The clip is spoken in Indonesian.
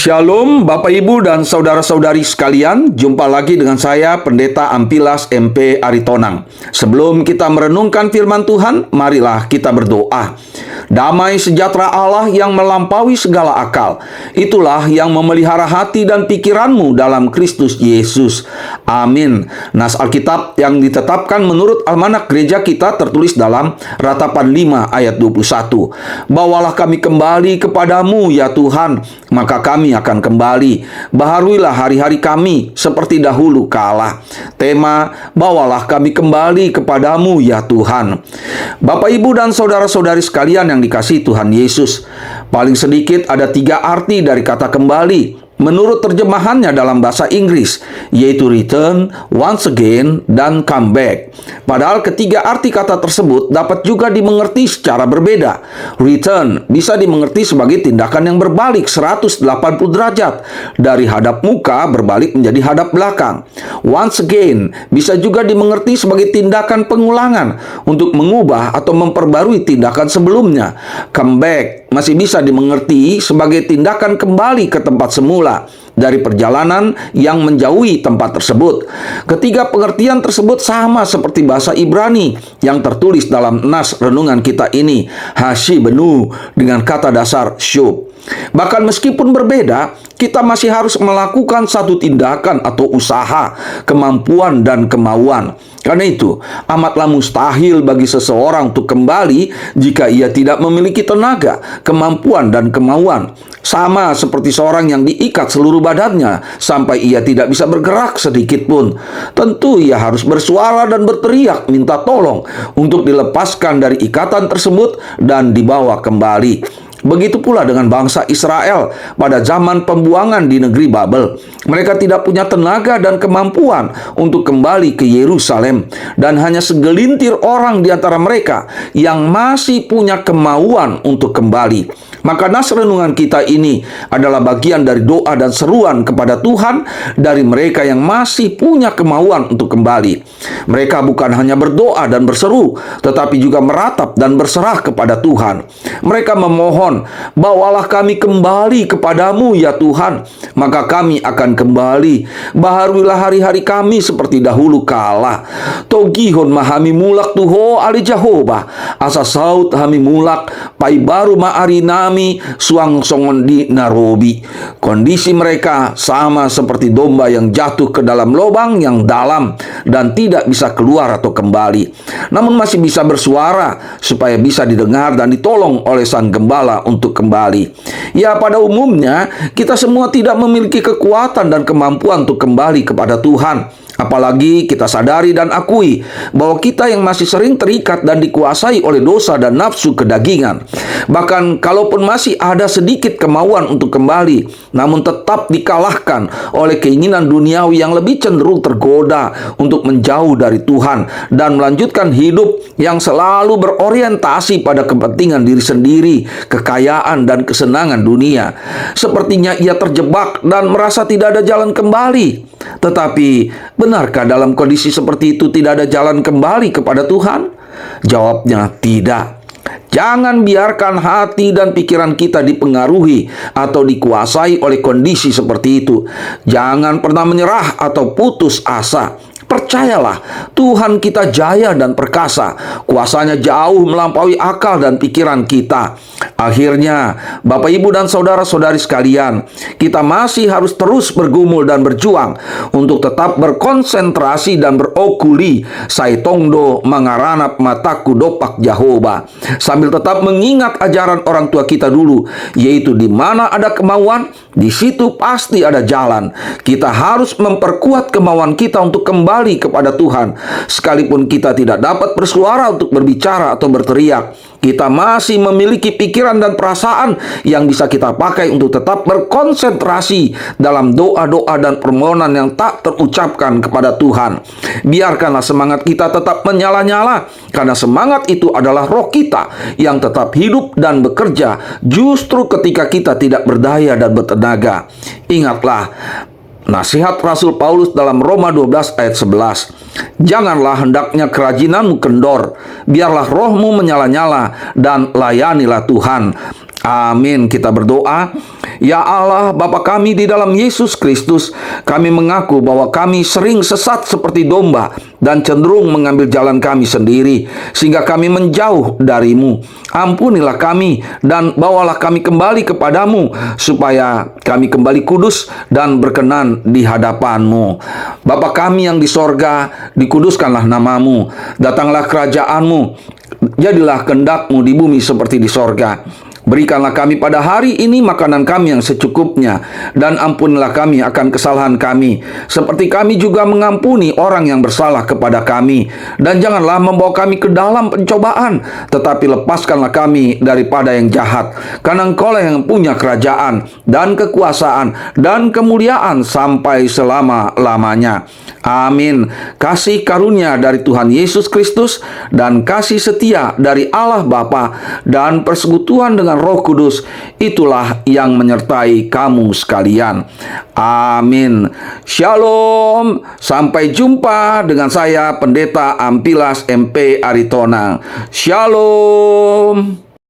Shalom Bapak Ibu dan saudara-saudari sekalian, jumpa lagi dengan saya Pendeta Ampilas MP Aritonang. Sebelum kita merenungkan firman Tuhan, marilah kita berdoa. Damai sejahtera Allah yang melampaui segala akal, itulah yang memelihara hati dan pikiranmu dalam Kristus Yesus. Amin. Nas Alkitab yang ditetapkan menurut almanak gereja kita tertulis dalam Ratapan 5 ayat 21. Bawalah kami kembali kepadamu ya Tuhan, maka kami akan kembali. Baharuilah hari-hari kami seperti dahulu kala. Tema, bawalah kami kembali kepadamu ya Tuhan. Bapak, Ibu, dan saudara-saudari sekalian yang dikasihi Tuhan Yesus, paling sedikit ada 3 arti dari kata kembali menurut terjemahannya dalam bahasa Inggris, yaitu return, once again, dan come back. Padahal ketiga arti kata tersebut dapat juga dimengerti secara berbeda. Return bisa dimengerti sebagai tindakan yang berbalik 180 derajat, dari hadap muka berbalik menjadi hadap belakang. Once again bisa juga dimengerti sebagai tindakan pengulangan untuk mengubah atau memperbarui tindakan sebelumnya. Come back masih bisa dimengerti sebagai tindakan kembali ke tempat semula dari perjalanan yang menjauhi tempat tersebut. Ketiga pengertian tersebut sama seperti bahasa Ibrani yang tertulis dalam nas renungan kita ini, hashibenu, dengan kata dasar shub. Bahkan meskipun berbeda, kita masih harus melakukan satu tindakan atau usaha, kemampuan dan kemauan. Karena itu, amatlah mustahil bagi seseorang untuk kembali jika ia tidak memiliki tenaga, kemampuan dan kemauan. Sama seperti seorang yang diikat seluruh badannya sampai ia tidak bisa bergerak sedikit pun. Tentu ia harus bersuara dan berteriak minta tolong untuk dilepaskan dari ikatan tersebut dan dibawa kembali. Begitu pula dengan bangsa Israel pada zaman pembuangan di negeri Babel. Mereka tidak punya tenaga dan kemampuan untuk kembali ke Yerusalem, dan hanya segelintir orang di antara mereka yang masih punya kemauan untuk kembali. Maka nas renungan kita ini adalah bagian dari doa dan seruan kepada Tuhan dari mereka yang masih punya kemauan untuk kembali. Mereka bukan hanya berdoa dan berseru, tetapi juga meratap dan berserah kepada Tuhan. Mereka memohon, bawalah kami kembali kepadamu ya Tuhan, maka kami akan kembali. Baharuilah hari-hari kami seperti dahulu kala. Togihon mahami mulak tuho ali Jehovah, asa saut hami mulak pai baru maari nami suang songon di Narobi. Kondisi mereka sama seperti domba yang jatuh ke dalam lubang yang dalam dan tidak bisa keluar atau kembali, namun masih bisa bersuara supaya bisa didengar dan ditolong oleh sang gembala untuk kembali. Ya, pada umumnya kita semua tidak memiliki kekuatan dan kemampuan untuk kembali kepada Tuhan. Apalagi kita sadari dan akui bahwa kita yang masih sering terikat dan dikuasai oleh dosa dan nafsu kedagingan. Bahkan kalaupun masih ada sedikit kemauan untuk kembali, namun tetap dikalahkan oleh keinginan duniawi yang lebih cenderung tergoda untuk menjauh dari Tuhan dan melanjutkan hidup yang selalu berorientasi pada kepentingan diri sendiri, kekayaan dan kesenangan dunia. Sepertinya ia terjebak dan merasa tidak ada jalan kembali. Tetapi, benarkah dalam kondisi seperti itu tidak ada jalan kembali kepada Tuhan? Jawabnya tidak. Jangan biarkan hati dan pikiran kita dipengaruhi atau dikuasai oleh kondisi seperti itu. Jangan pernah menyerah atau putus asa. Percayalah, Tuhan kita jaya dan perkasa. Kuasanya jauh melampaui akal dan pikiran kita. Akhirnya, Bapak, Ibu, dan saudara-saudari sekalian, kita masih harus terus bergumul dan berjuang untuk tetap berkonsentrasi dan berokuli saitongdo mangaranap mataku dopak Jehovah, sambil tetap mengingat ajaran orang tua kita dulu, yaitu di mana ada kemauan, di situ pasti ada jalan. Kita harus memperkuat kemauan kita untuk kembali kepada Tuhan. Sekalipun kita tidak dapat bersuara untuk berbicara atau berteriak, kita masih memiliki pikiran dan perasaan yang bisa kita pakai untuk tetap berkonsentrasi dalam doa-doa dan permohonan yang tak terucapkan kepada Tuhan. Biarkanlah semangat kita tetap menyala-nyala, karena semangat itu adalah roh kita yang tetap hidup dan bekerja justru ketika kita tidak berdaya dan bertenaga. Ingatlah nasihat Rasul Paulus dalam Roma 12 ayat 11. Janganlah hendaknya kerajinanmu kendor, biarlah rohmu menyala-nyala dan layanilah Tuhan. Amin. Kita berdoa. Ya Allah, Bapa kami di dalam Yesus Kristus, kami mengaku bahwa kami sering sesat seperti domba dan cenderung mengambil jalan kami sendiri, sehingga kami menjauh dari-Mu. Ampunilah kami dan bawalah kami kembali kepadamu, supaya kami kembali kudus dan berkenan di hadapan-Mu. Bapa kami yang di sorga, dikuduskanlah nama-Mu, datanglah kerajaan-Mu, jadilah kehendak-Mu di bumi seperti di sorga. Berikanlah kami pada hari ini makanan kami yang secukupnya, dan ampunilah kami akan kesalahan kami, seperti kami juga mengampuni orang yang bersalah kepada kami. Dan janganlah membawa kami ke dalam pencobaan, tetapi lepaskanlah kami daripada yang jahat. Karena Engkau-lah yang punya kerajaan, dan kekuasaan, dan kemuliaan sampai selama-lamanya. Amin. Kasih karunia dari Tuhan Yesus Kristus dan kasih setia dari Allah Bapa dan persekutuan dengan Roh Kudus, itulah yang menyertai kamu sekalian. Amin. Shalom. Sampai jumpa dengan saya Pendeta Ampilas MP Aritonang. Shalom.